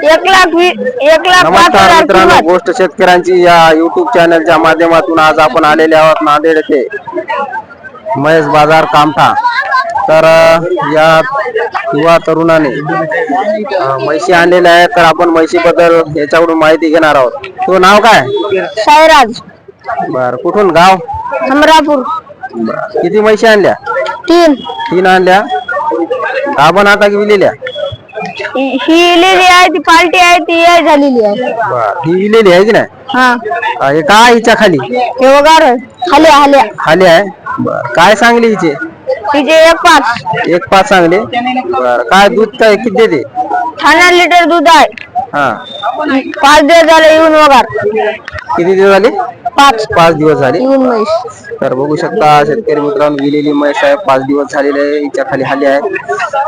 1,00,000 नमस्कार 5,000 मित्रांनो, किंमत. गोष्ट शेतकऱ्यांची या युट्यूब चॅनलच्या माध्यमातून आज आपण आलेले आहोत नांदेड येथे महेश बाजार कामठा. तर या युवा तरुणाने म्हैशी आणलेल्या आहेत, तर आपण म्हैशी बद्दल याच्याकडून माहिती घेणार आहोत. तो नाव काय? साईराज. बर, कुठून गाव? अमरापूर. किती म्हैशी आणल्या? 3 आणल्या. आपण आता विलेल्या? ही इलेली आहे, ती पार्टी आहे, ती याय झालेली आहे. बर, ही विलेली आहे की नाही? हा, हे काय हिच्या खाली? हे वगार हाल्या खाली आहे. बर, काय सांगली हिचे? तिचे 1,5. 1,5 सांगले. बर, काय दूध काय किती देते? 6 लिटर दूध आहे. हा, 5 दिवस झाले येऊन वगार. किती दिवस झाले? 5 दिवस झाले. येऊन म्हैस. तर बघू शकता शेतकरी मित्रांनो, विलेली म्हैस आहे, 5 दिवस झालेले आहे, हिच्या खाली हाली आहे.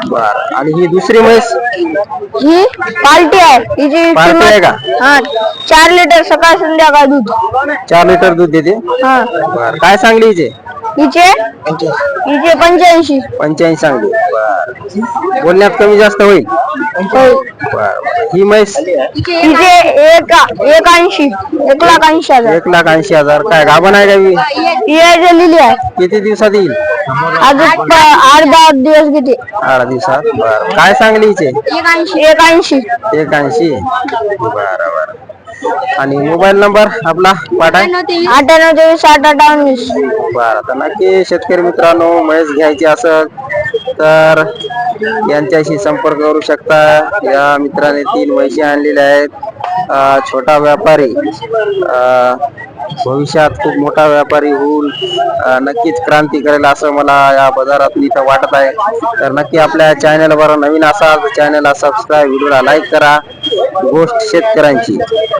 बर, आणि ही दुसरी म्हैस? ही पार्टी आहे. हिची पार्टी आहे का? हा, 4 लिटर सकाळ संध्याकाळ दूध. 4 लिटर दूध देते. हा, बर, काय सांगली हिचे? हिचे 85. 85 सांगली. बर, बोलण्यात कमी जास्त होईल. बर, ही म्हैस? हिचे 1,80. 1,80,000. 1,80,000. काय गाभण आहे का? ही आहे झालेली आहे. किती दिवसात येईल? अजून 8-10 दिवस किती. 8 दिवसात. बर, काय सांगली हिचे? 1,80. 1,80. बरं. आणि मोबाईल नंबर आपला पाठाय? 9824 बरं, तर नक्की शेतकरी मित्रांनो, म्हैस घ्यायची असेल तर यांच्याशी संपर्क करू शकता. या मित्राने 3 म्हैशी आणलेल्या आहेत. छोटा व्यापारी भविष्यात खूप मोठा व्यापारी होऊन नक्कीच क्रांती करेल असं मला या बाजारात इथं वाटत आहे. तर नक्की आपल्या चॅनलवर नवीन असाल तर चॅनलला सबस्क्राईब, व्हिडिओला लाईक करा. गोष्ट शेतकऱ्यांची.